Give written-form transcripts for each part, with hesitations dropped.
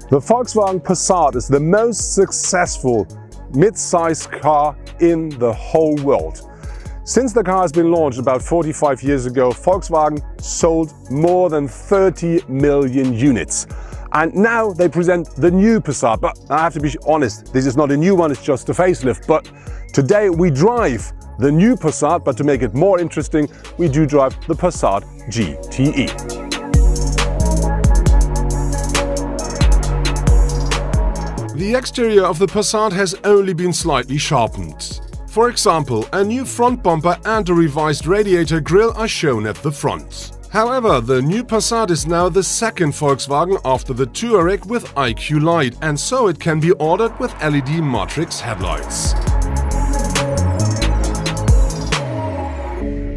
The Volkswagen Passat is the most successful mid-size car in the whole world. Since the car has been launched about 45 years ago, Volkswagen sold more than 30 million units. And now they present the new Passat. But I have to be honest, this is not a new one, it's just a facelift. But today we drive the new Passat, but to make it more interesting, we do drive the Passat GTE. The exterior of the Passat has only been slightly sharpened. For example, a new front bumper and a revised radiator grille are shown at the front. However, the new Passat is now the second Volkswagen after the Touareg with IQ Light, and so it can be ordered with LED matrix headlights.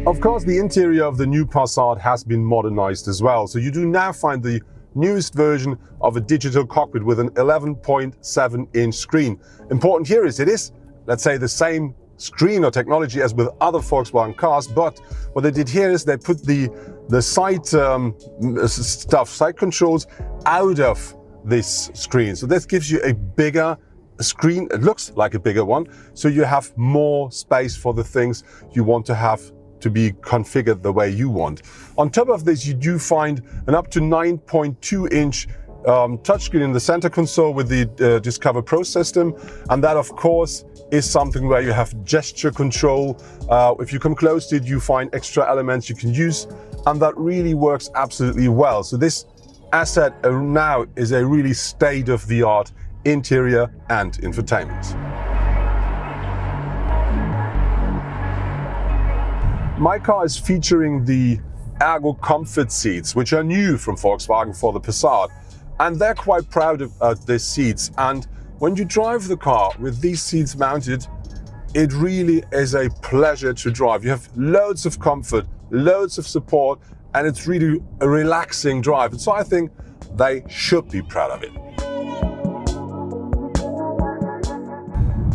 Of course, the interior of the new Passat has been modernized as well, so you do now find the newest version of a digital cockpit with an 11.7-inch screen. Important here is it is, let's say, the same screen or technology as with other Volkswagen cars, but what they did here is they put the side side controls out of this screen. So this gives you a bigger screen. It looks like a bigger one, so you have more space for the things you want to have to be configured the way you want. On top of this, you do find an up to 9.2-inch touchscreen in the center console with the Discover Pro system, and that of course is something where you have gesture control. If you come close to it, you find extra elements you can use, and that really works absolutely well. So this asset now is a really state-of-the-art interior and infotainment. My car is featuring the Ergo Comfort seats, which are new from Volkswagen for the Passat. And they're quite proud of these seats. And when you drive the car with these seats mounted, it really is a pleasure to drive. You have loads of comfort, loads of support, and it's really a relaxing drive. And so I think they should be proud of it.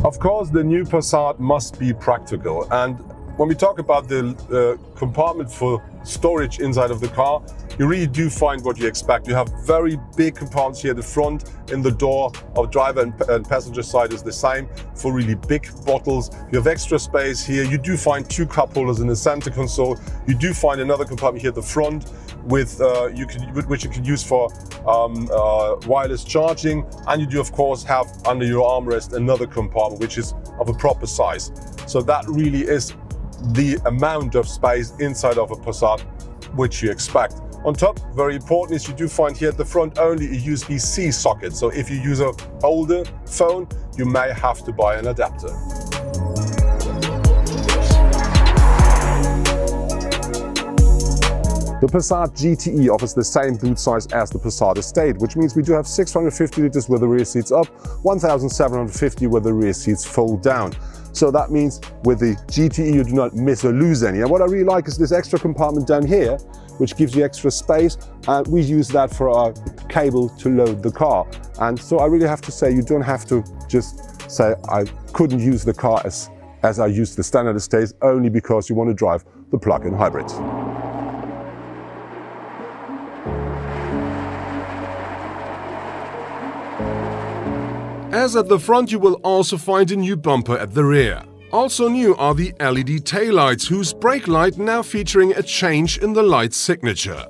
Of course, the new Passat must be practical. And when we talk about the compartment for storage inside of the car, you really do find what you expect. You have very big compartments here at the front. In the door of driver and passenger side is the same for really big bottles. You have extra space here. You do find two cup holders in the center console. You do find another compartment here at the front with which you can use for wireless charging. And you do of course have under your armrest another compartment which is of a proper size. So that really is the amount of space inside of a Passat which you expect. On top, very important, is you do find here at the front only a USB-C socket. So if you use an older phone, you may have to buy an adapter. The Passat GTE offers the same boot size as the Passat Estate, which means we do have 650 liters with the rear seats up, 1,750 with the rear seats fold down. So that means with the GTE you do not miss or lose any. And what I really like is this extra compartment down here, which gives you extra space, and we use that for our cable to load the car. And so I really have to say, you don't have to just say I couldn't use the car as I used the standard Estate only because you want to drive the plug-in hybrid. As at the front, you will also find a new bumper at the rear. Also new are the LED taillights, whose brake light now featuring a change in the light signature.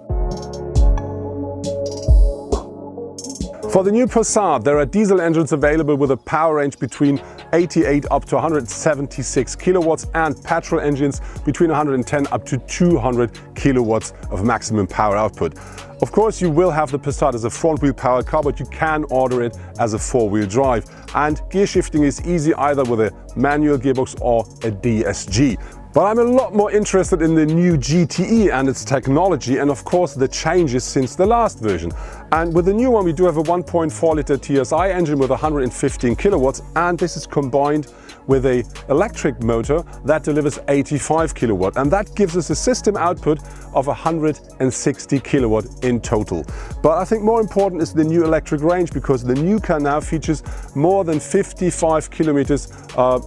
For the new Passat, there are diesel engines available with a power range between 88 up to 176 kilowatts and petrol engines between 110 up to 200 kilowatts of maximum power output. Of course, you will have the Passat as a front-wheel powered car, but you can order it as a four-wheel drive. And gear shifting is easy either with a manual gearbox or a DSG. But I'm a lot more interested in the new GTE and its technology, and of course the changes since the last version. And with the new one we do have a 1.4 liter TSI engine with 115 kilowatts, and this is combined with an electric motor that delivers 85 kilowatt, and that gives us a system output of 160 kilowatt in total. But I think more important is the new electric range, because the new car now features more than 55 kilometers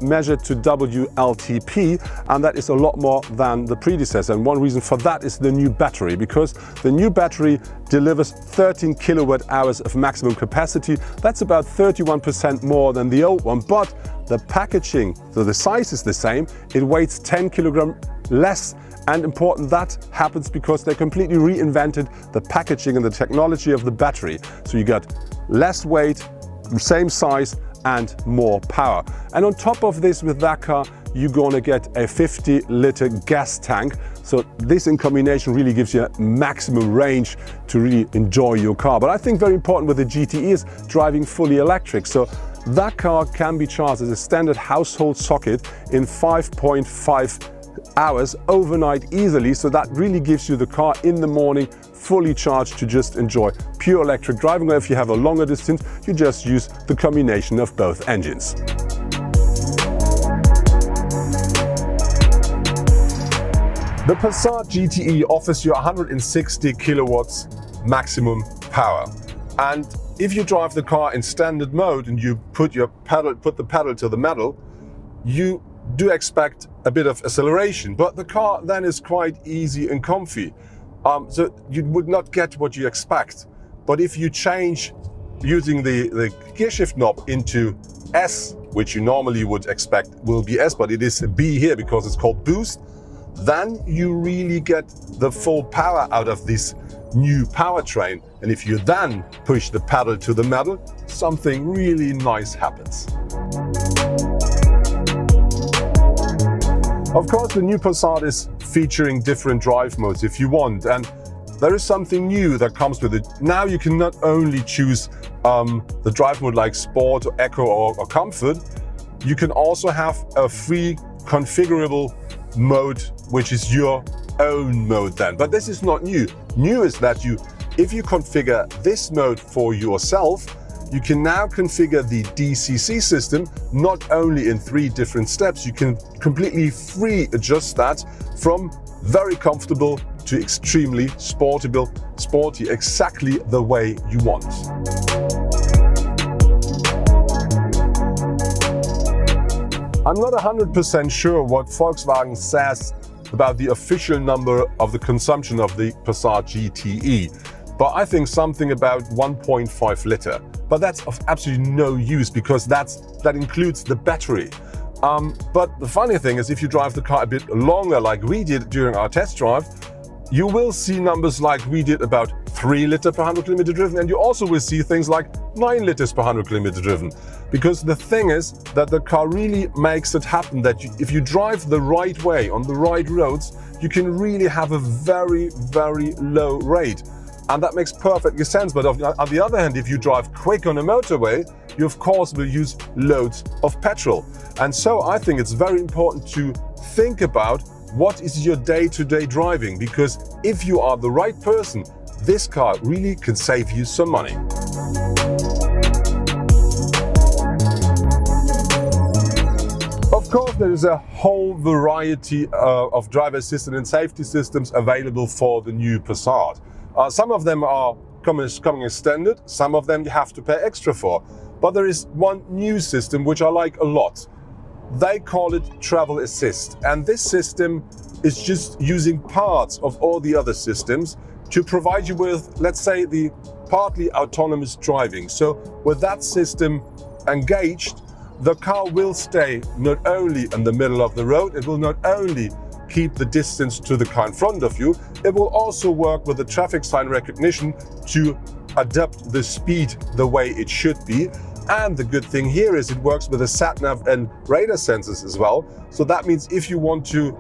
measured to WLTP, and that is a lot more than the predecessor. And one reason for that is the new battery, because the new battery delivers 13 kilowatt hours of maximum capacity. That's about 31% more than the old one, but the packaging, so the size is the same, it weighs 10 kilograms less. And important, that happens because they completely reinvented the packaging and the technology of the battery. So you got less weight, same size, and more power. And on top of this, with that car, you're gonna get a 50-liter gas tank. So this in combination really gives you a maximum range to really enjoy your car. But I think very important with the GTE is driving fully electric. So that car can be charged as a standard household socket in 5.5 hours overnight easily. So that really gives you the car in the morning fully charged to just enjoy pure electric driving. Or if you have a longer distance, you just use the combination of both engines. The Passat GTE offers you 160 kilowatts maximum power. And if you drive the car in standard mode and you put the pedal to the metal, you do expect a bit of acceleration, but the car then is quite easy and comfy. So you would not get what you expect. But if you change using the gear shift knob into S, which you normally would expect will be S, but it is a B here because it's called boost, then you really get the full power out of this new powertrain. And if you then push the pedal to the metal, something really nice happens. Of course, the new Passat is featuring different drive modes if you want, and there is something new that comes with it. Now you can not only choose the drive mode like Sport, or Eco or Comfort, you can also have a free configurable mode, which is your own mode then. But this is not new. New is that if you configure this mode for yourself, you can now configure the DCC system not only in 3 different steps, you can completely free adjust that from very comfortable to extremely sporty, exactly the way you want. I'm not 100% sure what Volkswagen says about the official number of the consumption of the Passat GTE, but I think something about 1.5 liter. But that's of absolutely no use because that includes the battery. But the funny thing is, if you drive the car a bit longer like we did during our test drive, you will see numbers like we did, about 3 liter per 100 kilometer driven, and you also will see things like 9 liters per 100 kilometer driven. Because the thing is that the car really makes it happen that if you drive the right way on the right roads, you can really have a very, very low rate. And that makes perfect sense. But on the other hand, if you drive quick on a motorway, you of course will use loads of petrol. And so I think it's very important to think about what is your day-to-day driving, because if you are the right person, this car really can save you some money. Of course, there is a whole variety of driver assistance and safety systems available for the new Passat. Some of them are coming as standard, some of them you have to pay extra for. But there is one new system which I like a lot. They call it Travel Assist, and this system is just using parts of all the other systems to provide you with, let's say, the partly autonomous driving. So with that system engaged, the car will stay not only in the middle of the road, it will not only keep the distance to the car in front of you, it will also work with the traffic sign recognition to adapt the speed the way it should be. And the good thing here is it works with the sat-nav and radar sensors as well. So that means if you come to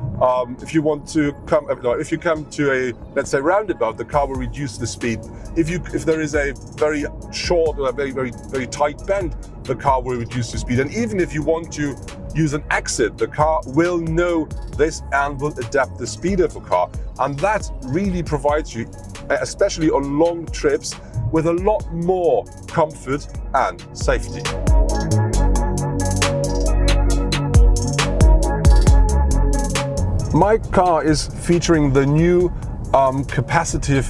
a, let's say, roundabout, the car will reduce the speed. If there is a very short or a very tight bend, the car will reduce the speed. And even if you want to use an exit, the car will know this and will adapt the speed of the car. And that really provides you, especially on long trips, with a lot more comfort and safety. My car is featuring the new capacitive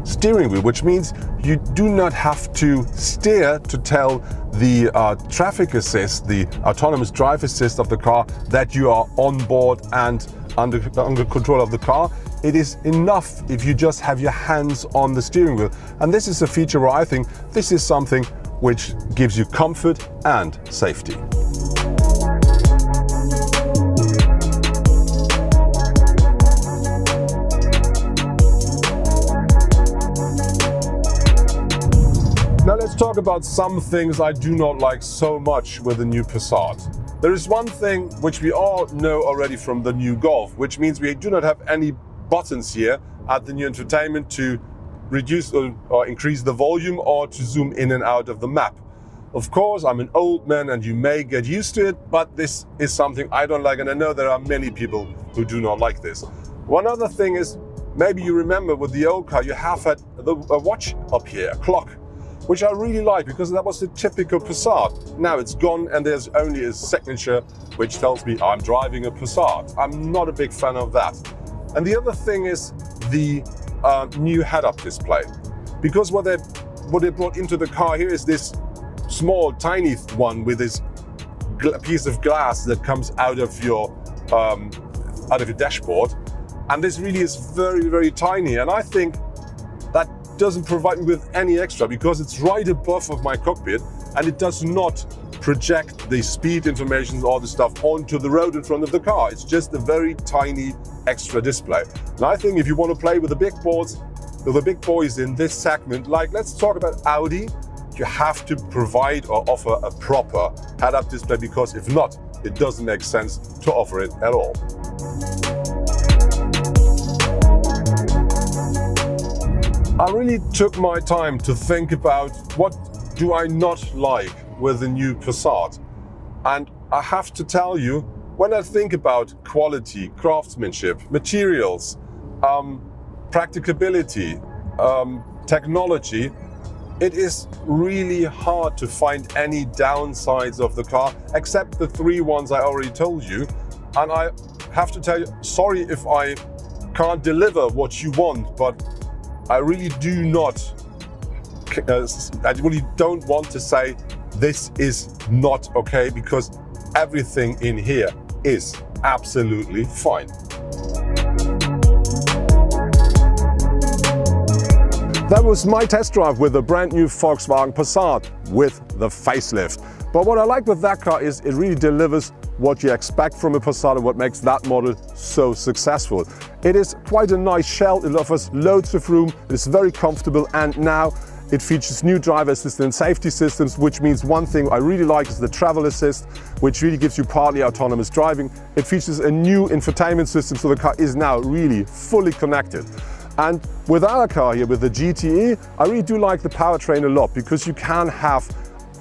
steering wheel, which means you do not have to steer to tell the traffic assist, the autonomous drive assist of the car, that you are on board and under control of the car. It is enough if you just have your hands on the steering wheel. And this is a feature where I think this is something which gives you comfort and safety. Now let's talk about some things I do not like so much with the new Passat. There is one thing which we all know already from the new Golf, which means we do not have any buttons here at the new infotainment to reduce or increase the volume or to zoom in and out of the map. Of course, I'm an old man and you may get used to it, but this is something I don't like, and I know there are many people who do not like this. One other thing is, maybe you remember with the old car you have had a watch up here, a clock, which I really like because that was the typical Passat. Now it's gone and there's only a signature which tells me I'm driving a Passat. I'm not a big fan of that. And the other thing is the new head-up display. Because what they brought into the car here is this small, tiny one with this piece of glass that comes out of your dashboard. And this really is very, very tiny. And I think that doesn't provide me with any extra because it's right above of my cockpit and it does not project the speed information or the stuff onto the road in front of the car. It's just a very tiny extra display. And I think if you want to play with the big boys in this segment, like let's talk about Audi, you have to provide or offer a proper head-up display, because if not, it doesn't make sense to offer it at all. I really took my time to think about what do I not like with the new Passat. And I have to tell you, when I think about quality, craftsmanship, materials, practicability, technology, it is really hard to find any downsides of the car, except the 3 ones I already told you. And I have to tell you, sorry if I can't deliver what you want, but I really do not, I really don't want to say this is not okay, because everything in here is absolutely fine. That was my test drive with the brand new Volkswagen Passat with the facelift. But what I like with that car is it really delivers what you expect from a Passat and what makes that model so successful. It is quite a nice shell, it offers loads of room, it is very comfortable, and now it features new driver assist and safety systems, which means one thing I really like is the travel assist, which really gives you partly autonomous driving. It features a new infotainment system, so the car is now really fully connected. And with our car here, with the GTE, I really do like the powertrain a lot, because you can have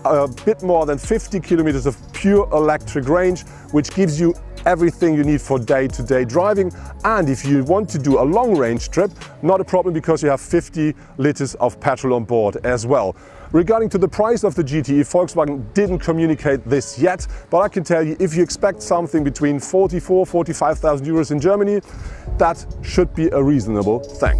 a bit more than 50 kilometers of pure electric range, which gives you everything you need for day-to-day driving. And if you want to do a long-range trip, not a problem, because you have 50 liters of petrol on board as well. Regarding to the price of the GTE, Volkswagen didn't communicate this yet, but I can tell you, if you expect something between 44,000 to 45,000 euros in Germany, that should be a reasonable thing.